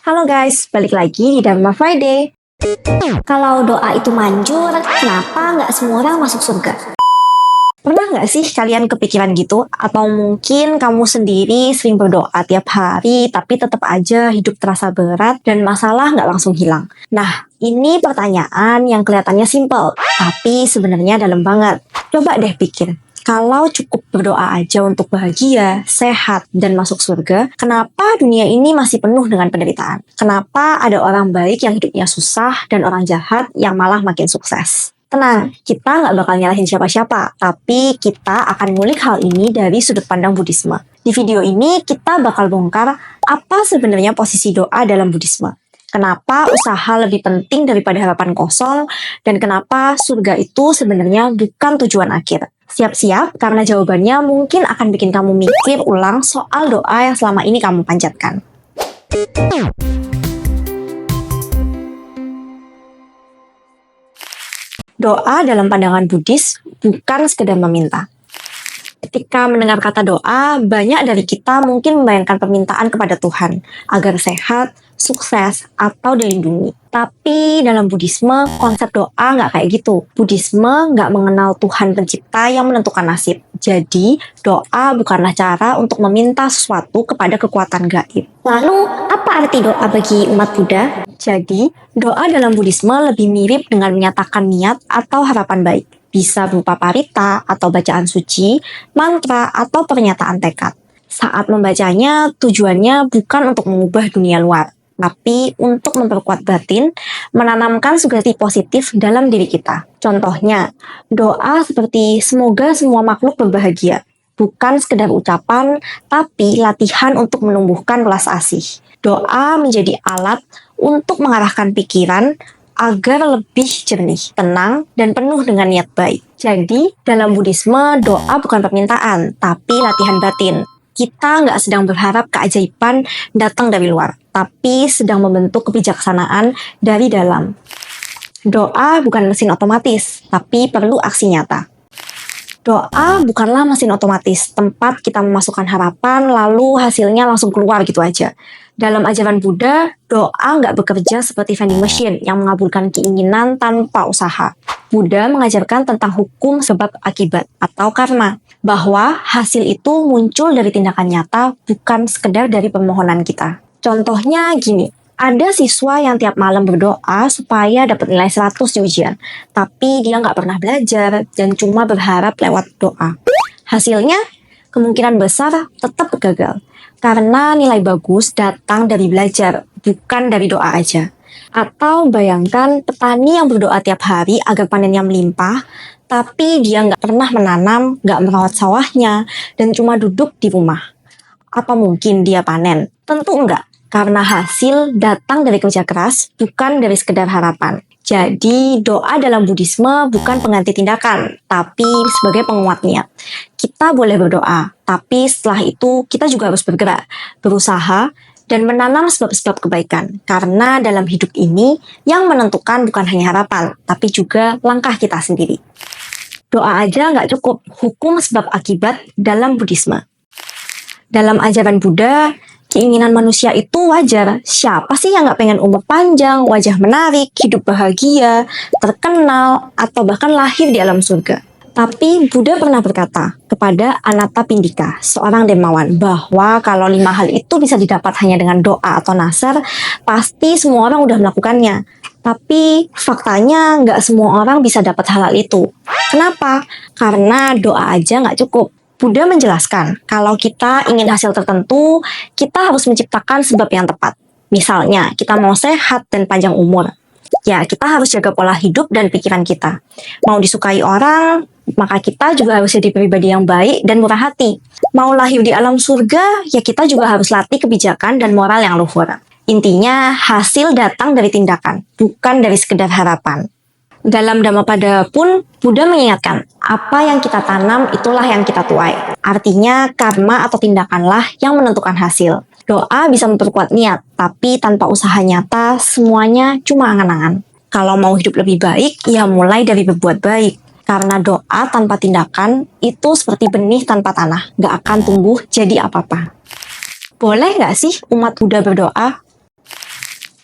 Halo guys, balik lagi di Dharma Friday. Kalau doa itu manjur, kenapa nggak semua orang masuk surga? Pernah nggak sih kalian kepikiran gitu? Atau mungkin kamu sendiri sering berdoa tiap hari, tapi tetap aja hidup terasa berat dan masalah nggak langsung hilang. Nah, ini pertanyaan yang kelihatannya simpel, tapi sebenarnya dalam banget. Coba deh pikir. Kalau cukup berdoa aja untuk bahagia, sehat, dan masuk surga, kenapa dunia ini masih penuh dengan penderitaan? Kenapa ada orang baik yang hidupnya susah dan orang jahat yang malah makin sukses? Tenang, kita nggak bakal nyalahin siapa-siapa, tapi kita akan ngulik hal ini dari sudut pandang Buddhisme. Di video ini, kita bakal bongkar apa sebenarnya posisi doa dalam Buddhisme. Kenapa usaha lebih penting daripada harapan kosong, dan kenapa surga itu sebenarnya bukan tujuan akhir. Siap-siap, karena jawabannya mungkin akan bikin kamu mikir ulang soal doa yang selama ini kamu panjatkan. Doa dalam pandangan Buddhis bukan sekedar meminta. Ketika mendengar kata doa, banyak dari kita mungkin membayangkan permintaan kepada Tuhan agar sehat, sukses, atau dilindungi. Tapi dalam Buddhisme, konsep doa nggak kayak gitu. Buddhisme nggak mengenal Tuhan pencipta yang menentukan nasib. Jadi, doa bukanlah cara untuk meminta sesuatu kepada kekuatan gaib. Lalu, apa arti doa bagi umat Buddha? Jadi, doa dalam Buddhisme lebih mirip dengan menyatakan niat atau harapan baik. Bisa berupa parita atau bacaan suci, mantra, atau pernyataan tekad. Saat membacanya, tujuannya bukan untuk mengubah dunia luar, tapi untuk memperkuat batin, menanamkan sugesti positif dalam diri kita. Contohnya, doa seperti semoga semua makhluk berbahagia. Bukan sekedar ucapan, tapi latihan untuk menumbuhkan welas asih. Doa menjadi alat untuk mengarahkan pikiran agar lebih jernih, tenang, dan penuh dengan niat baik. Jadi, dalam Buddhisme, doa bukan permintaan, tapi latihan batin. Kita nggak sedang berharap keajaiban datang dari luar, tapi sedang membentuk kebijaksanaan dari dalam. Doa bukan mesin otomatis, tapi perlu aksi nyata. Doa bukanlah mesin otomatis, tempat kita memasukkan harapan, lalu hasilnya langsung keluar gitu aja. Dalam ajaran Buddha, doa nggak bekerja seperti vending machine yang mengabulkan keinginan tanpa usaha. Buddha mengajarkan tentang hukum sebab akibat atau karma, bahwa hasil itu muncul dari tindakan nyata, bukan sekedar dari permohonan kita. Contohnya gini, ada siswa yang tiap malam berdoa supaya dapat nilai 100 di ujian, tapi dia nggak pernah belajar dan cuma berharap lewat doa. Hasilnya, kemungkinan besar tetap gagal. Karena nilai bagus datang dari belajar, bukan dari doa aja. Atau bayangkan petani yang berdoa tiap hari agar panennya melimpah, tapi dia nggak pernah menanam, nggak merawat sawahnya, dan cuma duduk di rumah. Apa mungkin dia panen? Tentu enggak, karena hasil datang dari kerja keras, bukan dari sekedar harapan. Jadi, doa dalam Buddhisme bukan pengganti tindakan, tapi sebagai penguat niat. Kita boleh berdoa, tapi setelah itu kita juga harus bergerak, berusaha, dan menanam sebab-sebab kebaikan. Karena dalam hidup ini, yang menentukan bukan hanya harapan, tapi juga langkah kita sendiri. Doa aja nggak cukup, hukum sebab akibat dalam Buddhisme. Dalam ajaran Buddha, keinginan manusia itu wajar. Siapa sih yang nggak pengen umur panjang, wajah menarik, hidup bahagia, terkenal, atau bahkan lahir di alam surga? Tapi Buddha pernah berkata kepada Anathapindika, seorang dermawan, bahwa kalau 5 hal itu bisa didapat hanya dengan doa atau nasar, pasti semua orang udah melakukannya. Tapi faktanya nggak semua orang bisa dapat hal itu. Kenapa? Karena doa aja nggak cukup. Buddha menjelaskan, kalau kita ingin hasil tertentu, kita harus menciptakan sebab yang tepat. Misalnya, kita mau sehat dan panjang umur. Ya, kita harus jaga pola hidup dan pikiran kita. Mau disukai orang, maka kita juga harus jadi pribadi yang baik dan murah hati. Mau lahir di alam surga, ya kita juga harus latih kebijakan dan moral yang luhur. Intinya, hasil datang dari tindakan, bukan dari sekedar harapan. Dalam Dhammapada pun, Buddha mengingatkan, apa yang kita tanam itulah yang kita tuai. Artinya, karma atau tindakanlah yang menentukan hasil. Doa bisa memperkuat niat, tapi tanpa usaha nyata, semuanya cuma angan-angan. Kalau mau hidup lebih baik, ya mulai dari berbuat baik. Karena doa tanpa tindakan, itu seperti benih tanpa tanah, gak akan tumbuh jadi apa-apa. Boleh nggak sih umat Buddha berdoa?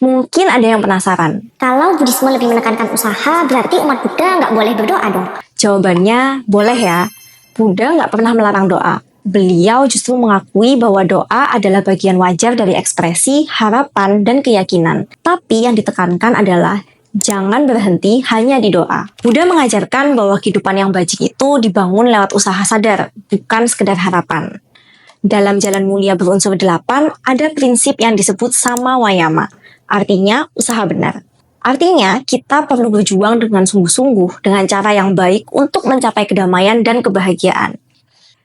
Mungkin ada yang penasaran. Kalau Buddhisme lebih menekankan usaha, berarti umat Buddha nggak boleh berdoa dong. Jawabannya boleh ya. Buddha nggak pernah melarang doa. Beliau justru mengakui bahwa doa adalah bagian wajar dari ekspresi, harapan, dan keyakinan. Tapi yang ditekankan adalah jangan berhenti hanya di doa. Buddha mengajarkan bahwa kehidupan yang bajik itu dibangun lewat usaha sadar, bukan sekedar harapan. Dalam Jalan Mulia berunsur 8, ada prinsip yang disebut sama wayama, artinya usaha benar. Artinya, kita perlu berjuang dengan sungguh-sungguh, dengan cara yang baik untuk mencapai kedamaian dan kebahagiaan.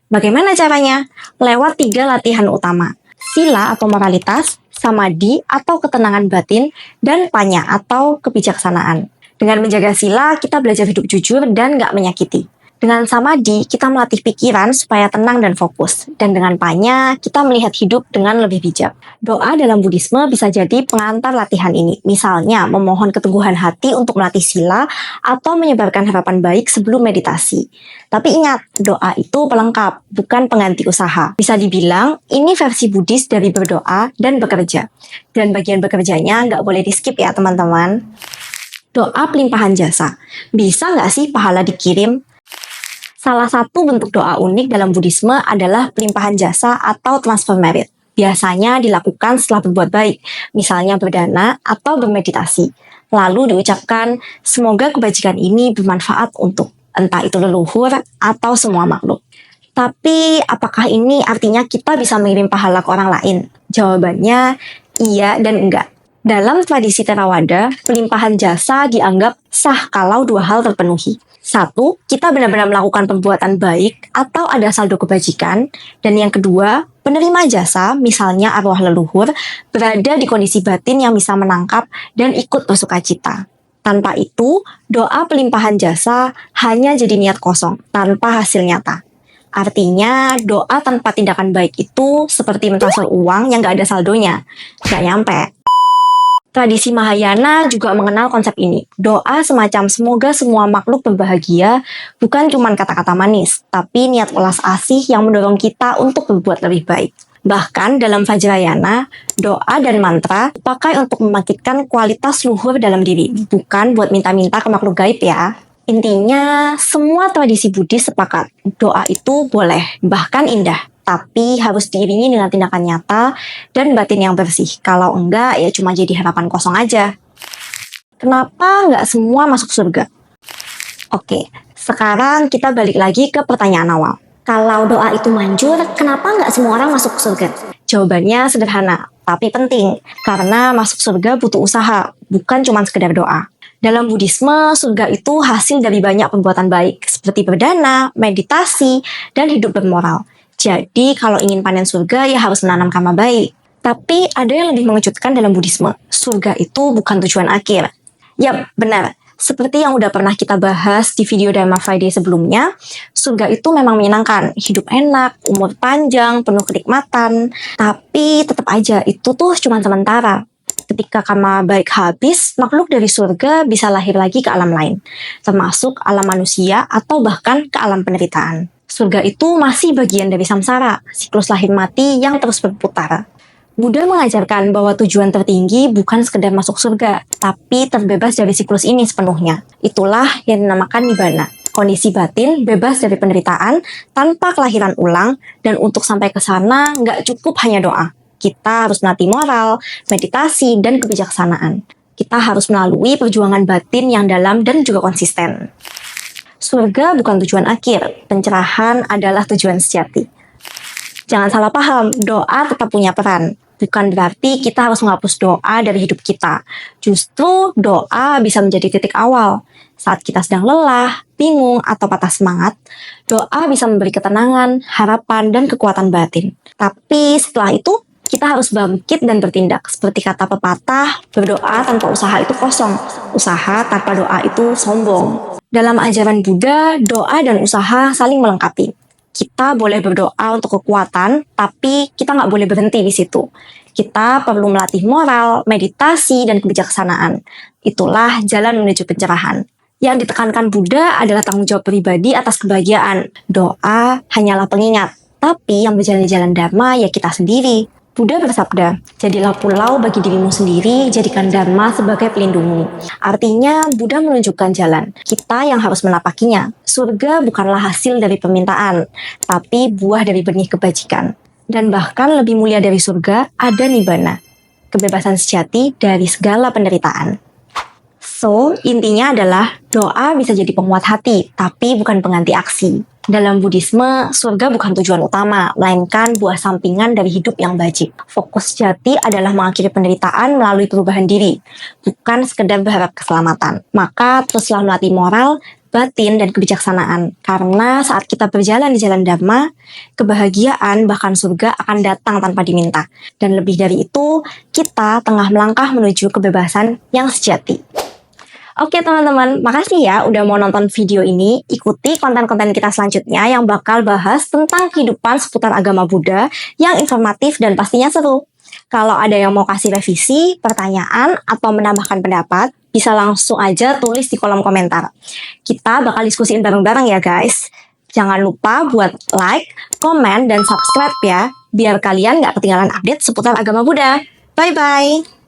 Bagaimana caranya? Lewat 3 latihan utama, sila atau moralitas, samadhi atau ketenangan batin, dan panya atau kebijaksanaan. Dengan menjaga sila, kita belajar hidup jujur dan gak menyakiti. Dengan samadhi, kita melatih pikiran supaya tenang dan fokus. Dan dengan panya, kita melihat hidup dengan lebih bijak. Doa dalam Buddhisme bisa jadi pengantar latihan ini. Misalnya, memohon keteguhan hati untuk melatih sila atau menyebarkan harapan baik sebelum meditasi. Tapi ingat, doa itu pelengkap, bukan pengganti usaha. Bisa dibilang, ini versi Buddhis dari berdoa dan bekerja. Dan bagian bekerjanya nggak boleh di-skip ya teman-teman. Doa pelimpahan jasa. Bisa nggak sih pahala dikirim? Salah satu bentuk doa unik dalam Buddhisme adalah pelimpahan jasa atau transfer merit. Biasanya dilakukan setelah berbuat baik, misalnya berdana atau bermeditasi. Lalu diucapkan, semoga kebajikan ini bermanfaat untuk entah itu leluhur atau semua makhluk. Tapi apakah ini artinya kita bisa mengirim pahala ke orang lain? Jawabannya iya dan enggak. Dalam tradisi Theravada, pelimpahan jasa dianggap sah kalau 2 hal terpenuhi. 1, kita benar-benar melakukan perbuatan baik atau ada saldo kebajikan. Dan yang kedua, penerima jasa, misalnya arwah leluhur, berada di kondisi batin yang bisa menangkap dan ikut bersukacita. Tanpa itu, doa pelimpahan jasa hanya jadi niat kosong, tanpa hasil nyata. Artinya, doa tanpa tindakan baik itu seperti mentransfer uang yang gak ada saldonya, gak nyampe. Tradisi Mahayana juga mengenal konsep ini. Doa semacam semoga semua makhluk berbahagia bukan cuma kata-kata manis, tapi niat welas asih yang mendorong kita untuk berbuat lebih baik. Bahkan dalam Vajrayana, doa dan mantra dipakai untuk membangkitkan kualitas luhur dalam diri, bukan buat minta-minta ke makhluk gaib ya. Intinya, semua tradisi Buddhis sepakat, doa itu boleh, bahkan indah. Tapi harus diiringi dengan tindakan nyata dan batin yang bersih. Kalau enggak, ya cuma jadi harapan kosong aja. Kenapa nggak semua masuk surga? Oke, sekarang kita balik lagi ke pertanyaan awal. Kalau doa itu manjur, kenapa nggak semua orang masuk surga? Jawabannya sederhana, tapi penting. Karena masuk surga butuh usaha, bukan cuma sekedar doa. Dalam Buddhisme, surga itu hasil dari banyak perbuatan baik, seperti berdana, meditasi, dan hidup bermoral. Jadi kalau ingin panen surga ya harus menanam karma baik. Tapi ada yang lebih mengejutkan dalam Buddhisme. Surga itu bukan tujuan akhir. Yap, benar. Seperti yang udah pernah kita bahas di video Dharma Friday sebelumnya, surga itu memang menyenangkan. Hidup enak, umur panjang, penuh kenikmatan. Tapi tetap aja itu tuh cuma sementara. Ketika karma baik habis, makhluk dari surga bisa lahir lagi ke alam lain. Termasuk alam manusia atau bahkan ke alam penderitaan. Surga itu masih bagian dari samsara, siklus lahir mati yang terus berputar. Buddha mengajarkan bahwa tujuan tertinggi bukan sekedar masuk surga, tapi terbebas dari siklus ini sepenuhnya. Itulah yang dinamakan nibbana, kondisi batin bebas dari penderitaan tanpa kelahiran ulang, dan untuk sampai ke sana nggak cukup hanya doa. Kita harus melatih moral, meditasi, dan kebijaksanaan. Kita harus melalui perjuangan batin yang dalam dan juga konsisten. Surga bukan tujuan akhir, pencerahan adalah tujuan sejati. Jangan salah paham, doa tetap punya peran. Bukan berarti kita harus menghapus doa dari hidup kita. Justru doa bisa menjadi titik awal. Saat kita sedang lelah, bingung, atau patah semangat, doa bisa memberi ketenangan, harapan, dan kekuatan batin. Tapi setelah itu, kita harus bangkit dan bertindak. Seperti kata pepatah, berdoa tanpa usaha itu kosong. Usaha tanpa doa itu sombong. Dalam ajaran Buddha, doa dan usaha saling melengkapi. Kita boleh berdoa untuk kekuatan, tapi kita nggak boleh berhenti di situ. Kita perlu melatih moral, meditasi, dan kebijaksanaan. Itulah jalan menuju pencerahan. Yang ditekankan Buddha adalah tanggung jawab pribadi atas kebahagiaan. Doa hanyalah pengingat, tapi yang berjalan di jalan Dharma ya kita sendiri. Buddha bersabda, jadilah pulau bagi dirimu sendiri, jadikan Dharma sebagai pelindungmu. Artinya, Buddha menunjukkan jalan. Kita yang harus menapakinya. Surga bukanlah hasil dari permintaan, tapi buah dari benih kebajikan. Dan bahkan lebih mulia dari surga, ada Nibbana. Kebebasan sejati dari segala penderitaan. So, intinya adalah doa bisa jadi penguat hati, tapi bukan pengganti aksi. Dalam Buddhisme, surga bukan tujuan utama, melainkan buah sampingan dari hidup yang bajik. Fokus sejati adalah mengakhiri penderitaan melalui perubahan diri, bukan sekedar berharap keselamatan. Maka teruslah melatih moral, batin, dan kebijaksanaan. Karena saat kita berjalan di jalan Dharma, kebahagiaan bahkan surga akan datang tanpa diminta. Dan lebih dari itu, kita tengah melangkah menuju kebebasan yang sejati. Oke teman-teman, makasih ya udah mau nonton video ini. Ikuti konten-konten kita selanjutnya yang bakal bahas tentang kehidupan seputar agama Buddha yang informatif dan pastinya seru. Kalau ada yang mau kasih revisi, pertanyaan, atau menambahkan pendapat, bisa langsung aja tulis di kolom komentar. Kita bakal diskusiin bareng-bareng ya guys. Jangan lupa buat like, komen, dan subscribe ya, biar kalian gak ketinggalan update seputar agama Buddha. Bye-bye!